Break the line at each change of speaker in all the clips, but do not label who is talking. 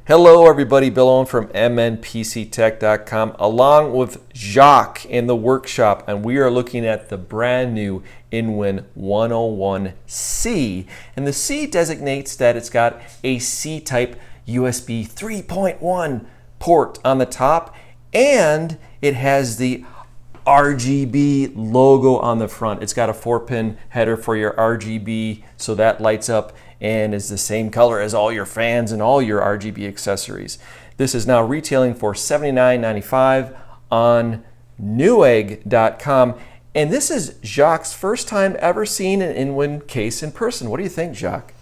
Hello everybody, Bill Owen from mnpctech.com along with Jacques in the workshop, and we are looking at the brand new Inwin 101C, and the C designates that it's got a C-type USB 3.1 port on the top, and it has the RGB logo on the front. It's got a 4-pin header for your RGB, so that lights up and is the same color as all your fans and all your RGB accessories. This is now retailing for $79.95 on newegg.com. And this is Jacques' first time ever seeing an Inwin case in person. What do you think, Jacques?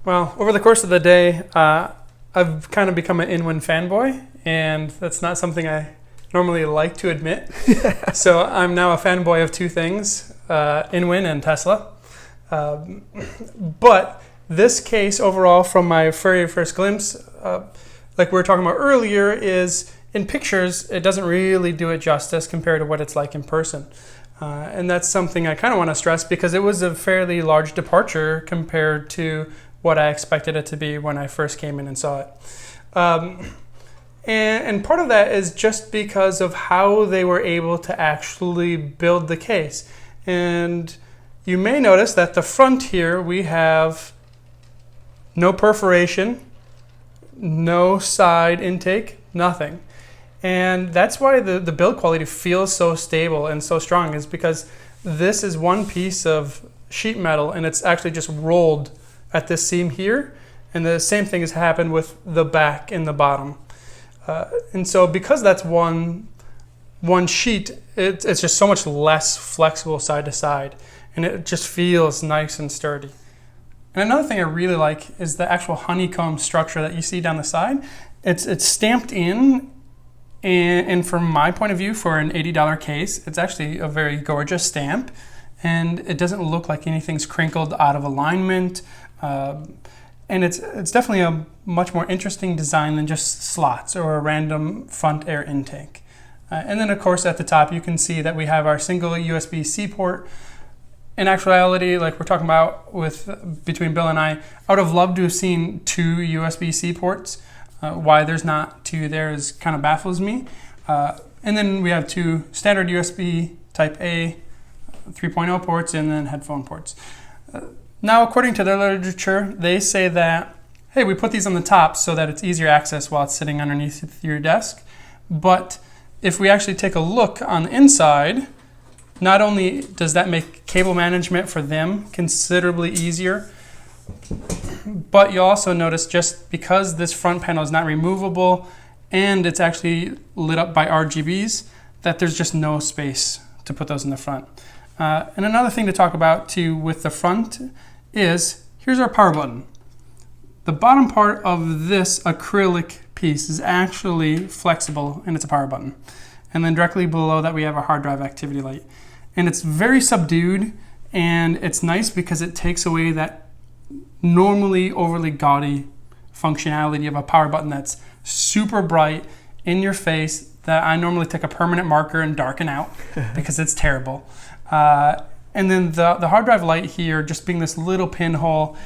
Well, over the course of the day, I've kind of become an Inwin fanboy, and that's not something I normally like to admit. So I'm now a fanboy of two things, Inwin and Tesla. But this case overall, from my very first glimpse, like we were talking about earlier, is in pictures, it doesn't really do it justice compared to what it's like in person. And that's something I kind of want to stress because it was a fairly large departure compared to what I expected it to be when I first came in and saw it. And part of that is just because of how they were able to actually build the case. And you may notice that the front here, we have no perforation, no side intake, nothing. And that's why the build quality feels so stable and so strong, is because this is one piece of sheet metal and it's actually just rolled at this seam here. And the same thing has happened with the back and the bottom. And so because that's one sheet, it's just so much less flexible side to side. And it just feels nice and sturdy. And another thing I really like is the actual honeycomb structure that you see down the side. It's stamped in, and from my point of view, for an $80 case, it's actually a very gorgeous stamp, and it doesn't look like anything's crinkled out of alignment. And it's definitely a much more interesting design than just slots or a random front air intake. And then of course at the top you can see that we have our single USB-C port. In actuality, like we're talking about between Bill and I would have loved to have seen two USB-C ports. Why there's not two there is kind of baffles me. And then we have two standard USB Type-A 3.0 ports and then headphone ports. Now, according to their literature, they say that, hey, we put these on the top so that it's easier access while it's sitting underneath your desk. But if we actually take a look on the inside, not only does that make cable management for them considerably easier, but you'll also notice just because this front panel is not removable and it's actually lit up by RGBs, that there's just no space to put those in the front. And another thing to talk about too with the front is, here's our power button. The bottom part of this acrylic piece is actually flexible and it's a power button. And then directly below that we have a hard drive activity light. And it's very subdued, and it's nice because it takes away that normally overly gaudy functionality of a power button that's super bright in your face that I normally take a permanent marker and darken out because it's terrible. And then the hard drive light here, just being this little pinhole,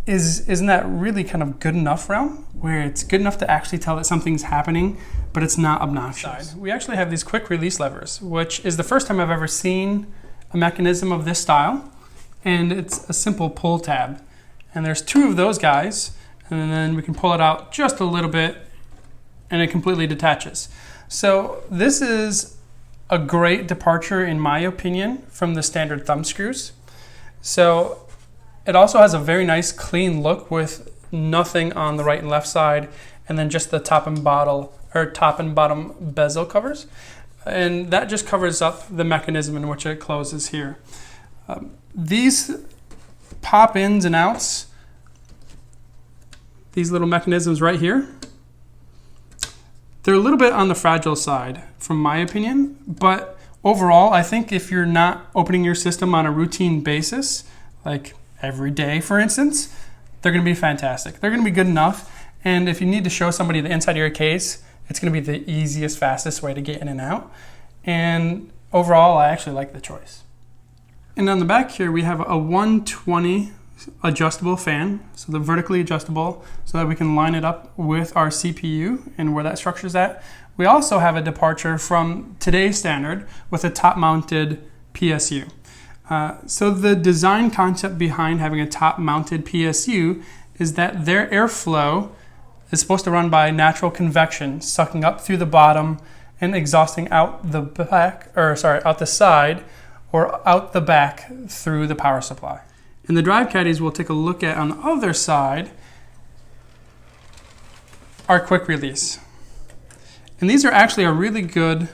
isn't that really kind of good enough realm where it's good enough to actually tell that something's happening, but it's not obnoxious. We actually have these quick release levers, which is the first time I've ever seen a mechanism of this style, and it's a simple pull tab. And there's two of those guys, and then we can pull it out just a little bit and it completely detaches. So this is a great departure, in my opinion, from the standard thumb screws. So it also has a very nice clean look with nothing on the right and left side, and then just the top and bottom bezel covers. And that just covers up the mechanism in which it closes here. These pop ins and outs, these little mechanisms right here, they're a little bit on the fragile side, from my opinion, but overall, I think if you're not opening your system on a routine basis, like every day, for instance, they're going to be fantastic. They're going to be good enough, and if you need to show somebody the inside of your case, it's going to be the easiest, fastest way to get in and out. And overall, I actually like the choice. And on the back here, we have a 120 adjustable fan, so the vertically adjustable, so that we can line it up with our CPU and where that structure is at. We also have a departure from today's standard with a top-mounted PSU. So the design concept behind having a top-mounted PSU is that their airflow is supposed to run by natural convection, sucking up through the bottom and exhausting out the back, out the side or out the back through the power supply. And the drive caddies we'll take a look at on the other side are quick release. And these are actually a really good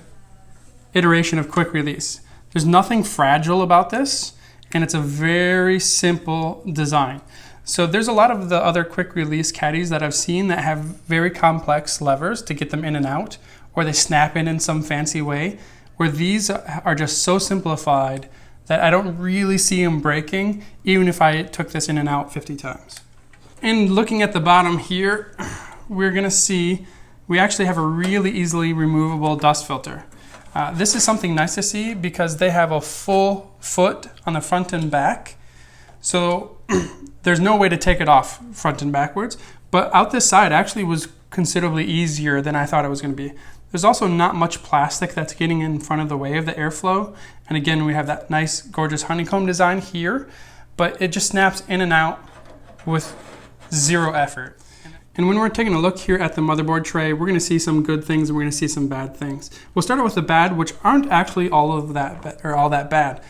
iteration of quick release. There's nothing fragile about this, and it's a very simple design. So there's a lot of the other quick release caddies that I've seen that have very complex levers to get them in and out, or they snap in some fancy way, where these are just so simplified that I don't really see them breaking, even if I took this in and out 50 times. And looking at the bottom here, we're gonna see we actually have a really easily removable dust filter. This is something nice to see because they have a full foot on the front and back. So there's no way to take it off front and backwards, but out this side actually was considerably easier than I thought it was gonna be. There's also not much plastic that's getting in front of the way of the airflow. And again, we have that nice, gorgeous honeycomb design here, but it just snaps in and out with zero effort. And when we're taking a look here at the motherboard tray, we're gonna see some good things and we're gonna see some bad things. We'll start out with the bad, which aren't actually all that bad.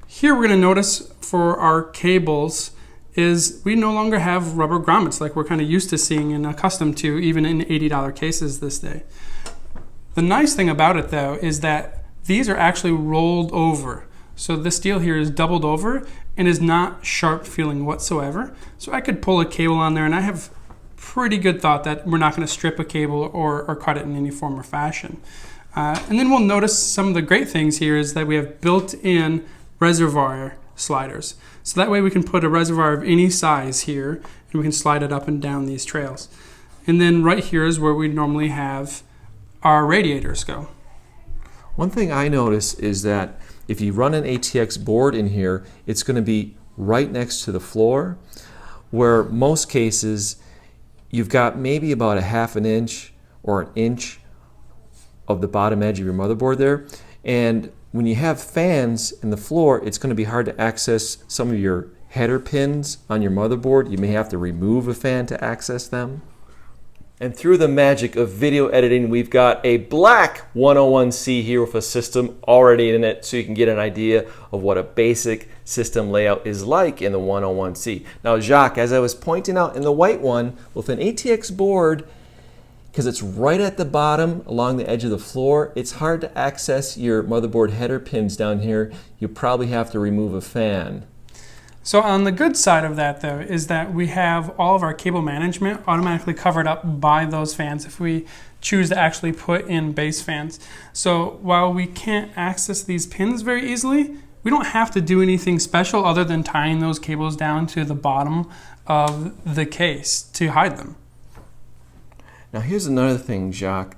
Here we're gonna notice for our cables is we no longer have rubber grommets like we're kind of used to seeing and accustomed to, even in $80 cases this day. The nice thing about it though is that these are actually rolled over. So the steel here is doubled over and is not sharp feeling whatsoever. So I could pull a cable on there and I have pretty good thought that we're not going to strip a cable or cut it in any form or fashion. And then we'll notice some of the great things here is that we have built-in reservoir sliders. So that way we can put a reservoir of any size here and we can slide it up and down these trails. And then right here is where we normally have our radiators go.
One thing I notice is that if you run an ATX board in here, it's going to be right next to the floor, where most cases you've got maybe about a half an inch or an inch of the bottom edge of your motherboard there. And when you have fans in the floor, it's going to be hard to access some of your header pins on your motherboard. You may have to remove a fan to access them. And through the magic of video editing, we've got a black 101C here with a system already in it, so you can get an idea of what a basic system layout is like in the 101C. Now, Jacques, as I was pointing out in the white one, with an ATX board, because it's right at the bottom along the edge of the floor, it's hard to access your motherboard header pins down here. You probably have to remove a fan.
So on the good side of that though is that we have all of our cable management automatically covered up by those fans if we choose to actually put in base fans. So while we can't access these pins very easily, we don't have to do anything special other than tying those cables down to the bottom of the case to hide them.
Now here's another thing, Jacques.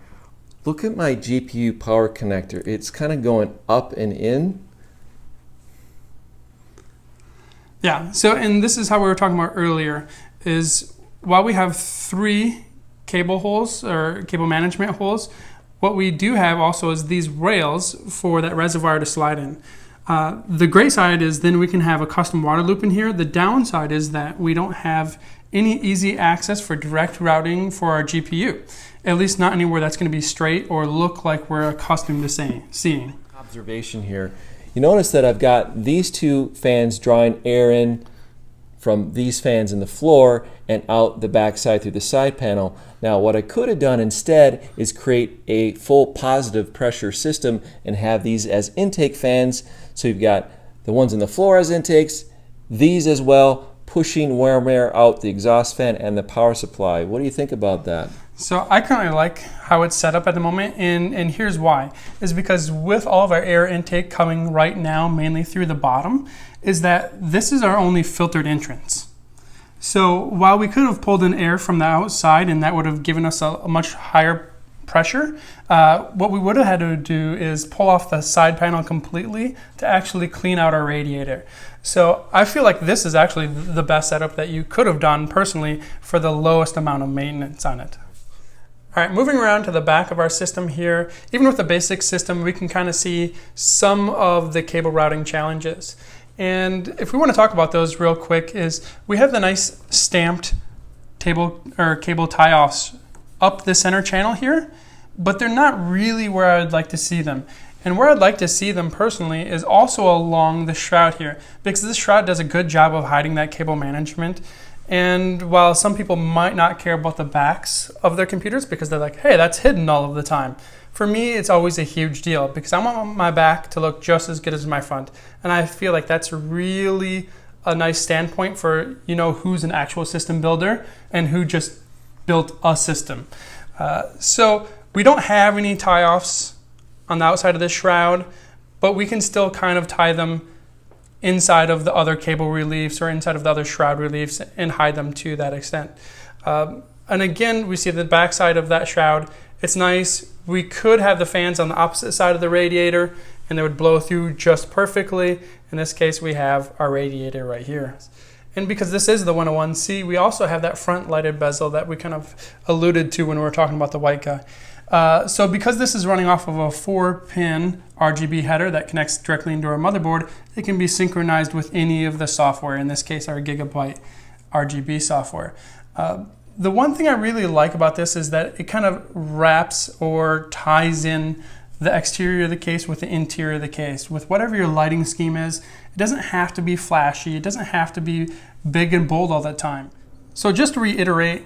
Look at my GPU power connector. It's kind of going up and in.
Yeah, so and this is how we were talking about earlier, is while we have 3 cable holes or cable management holes, what we do have also is these rails for that reservoir to slide in. The great side is then we can have a custom water loop in here. The downside is that we don't have any easy access for direct routing for our GPU, at least not anywhere that's going to be straight or look like we're accustomed to seeing.
Observation here. You notice that I've got these 2 fans drawing air in from these fans in the floor and out the back side through the side panel. Now what I could have done instead is create a full positive pressure system and have these as intake fans. So you've got the ones in the floor as intakes, these as well, pushing warm air out the exhaust fan and the power supply. What do you think about that?
So I currently like how it's set up at the moment, and here's why. Is because with all of our air intake coming right now mainly through the bottom, is that this is our only filtered entrance. So while we could have pulled in air from the outside and that would have given us a much higher pressure. What we would have had to do is pull off the side panel completely to actually clean out our radiator. So I feel like this is actually the best setup that you could have done personally for the lowest amount of maintenance on it. All right, moving around to the back of our system here, even with the basic system, we can kind of see some of the cable routing challenges. And if we want to talk about those real quick, is we have the nice stamped cable tie-offs up the center channel here, but they're not really where I'd like to see them. And where I'd like to see them personally is also along the shroud here, because this shroud does a good job of hiding that cable management. And while some people might not care about the backs of their computers because they're like, hey, that's hidden all of the time. For me, it's always a huge deal because I want my back to look just as good as my front. And I feel like that's really a nice standpoint for, you know, who's an actual system builder and who just built a system. So we don't have any tie-offs on the outside of this shroud, but we can still kind of tie them inside of the other cable reliefs or inside of the other shroud reliefs and hide them to that extent. And again, we see the back side of that shroud. It's nice. We could have the fans on the opposite side of the radiator and they would blow through just perfectly. In this case, we have our radiator right here. And because this is the 101C, we also have that front lighted bezel that we kind of alluded to when we were talking about the white guy. So because this is running off of a 4-pin RGB header that connects directly into our motherboard, it can be synchronized with any of the software, in this case our Gigabyte RGB software. The one thing I really like about this is that it kind of wraps or ties in the exterior of the case with the interior of the case. With whatever your lighting scheme is, it doesn't have to be flashy, it doesn't have to be big and bold all the time. So just to reiterate,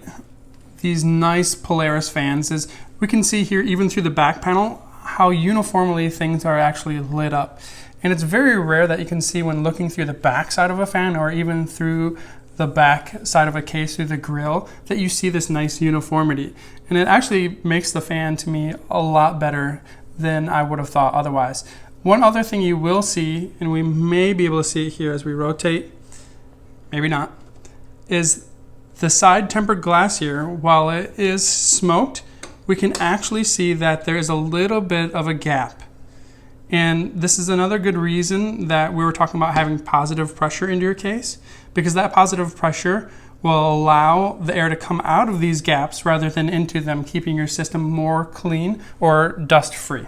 these nice Polaris fans is we can see here even through the back panel how uniformly things are actually lit up. And it's very rare that you can see when looking through the back side of a fan or even through the back side of a case through the grill that you see this nice uniformity. And it actually makes the fan to me a lot better than I would have thought otherwise. One other thing you will see, and we may be able to see it here as we rotate, maybe not, is the side tempered glass here. While it is smoked, we can actually see that there is a little bit of a gap. And this is another good reason that we were talking about having positive pressure into your case, because that positive pressure will allow the air to come out of these gaps rather than into them, keeping your system more clean or dust free.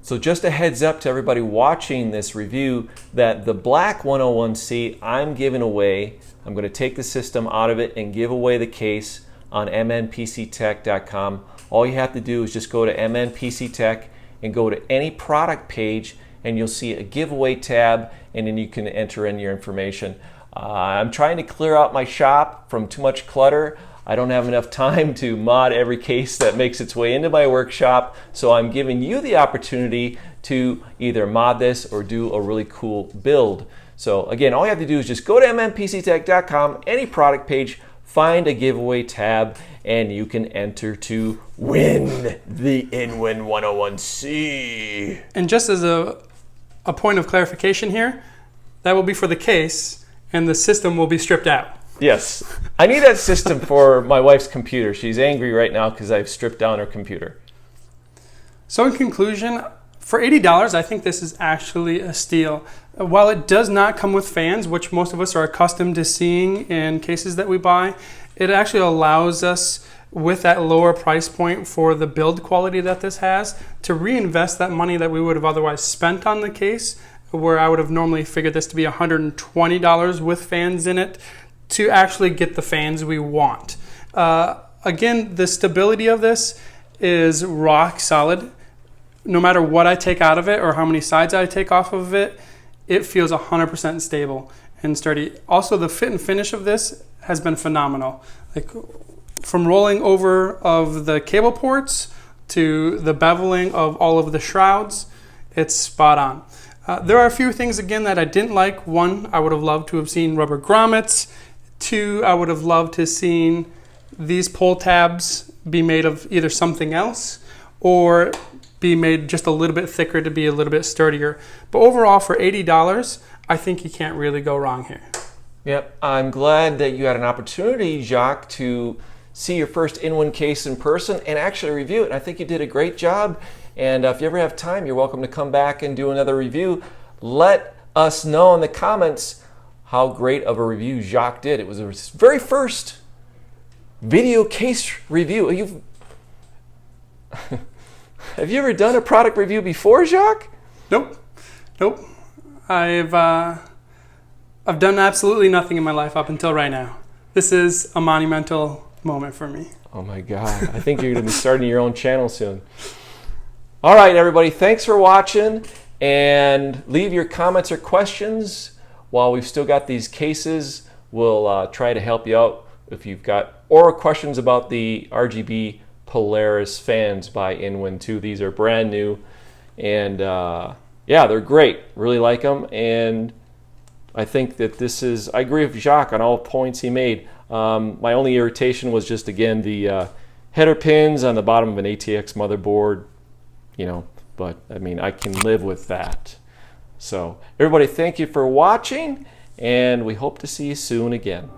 So just a heads up to everybody watching this review that the black 101C I'm giving away, I'm going to take the system out of it and give away the case on mnpctech.com. All you have to do is just go to mnpctech and go to any product page and you'll see a giveaway tab and then you can enter in your information. I'm trying to clear out my shop from too much clutter. I don't have enough time to mod every case that makes its way into my workshop, so I'm giving you the opportunity to either mod this or do a really cool build. So again, all you have to do is just go to mnpctech.com, any product page, find a giveaway tab, and you can enter to win the Inwin 101C.
And just as a point of clarification here, that will be for the case, and the system will be stripped out.
Yes. I need that system for my wife's computer. She's angry right now because I've stripped down her computer.
So in conclusion, for $80, I think this is actually a steal. While it does not come with fans, which most of us are accustomed to seeing in cases that we buy, it actually allows us, with that lower price point for the build quality that this has, to reinvest that money that we would have otherwise spent on the case, where I would have normally figured this to be $120 with fans in it, to actually get the fans we want. Again, the stability of this is rock solid. No matter what I take out of it or how many sides I take off of it, it feels 100% stable and sturdy. Also, the fit and finish of this has been phenomenal. Like from rolling over of the cable ports to the beveling of all of the shrouds, it's spot on. There are a few things again that I didn't like. One, I would have loved to have seen rubber grommets. Two, I would have loved to have seen these pull tabs be made of either something else or be made just a little bit thicker to be a little bit sturdier. But overall, for $80, I think you can't really go wrong here.
Yep, I'm glad that you had an opportunity, Jacques, to see your first Inwin case in person and actually review it. And I think you did a great job. And if you ever have time, you're welcome to come back and do another review. Let us know in the comments how great of a review Jacques did. It was his very first video case review. Have you ever done a product review before, Jacques?
Nope. I've done absolutely nothing in my life up until right now. This is a monumental moment for me.
Oh my God. I think you're going to be starting your own channel soon. All right, everybody. Thanks for watching. And leave your comments or questions while we've still got these cases. We'll try to help you out if you've got or questions about the RGB Polaris fans by Inwin 2. These are brand new. And yeah, they're great. Really like them. And I think that this is, I agree with Jacques on all points he made. My only irritation was just, again, the header pins on the bottom of an ATX motherboard, you know, but I mean, I can live with that. So everybody, thank you for watching, and we hope to see you soon again.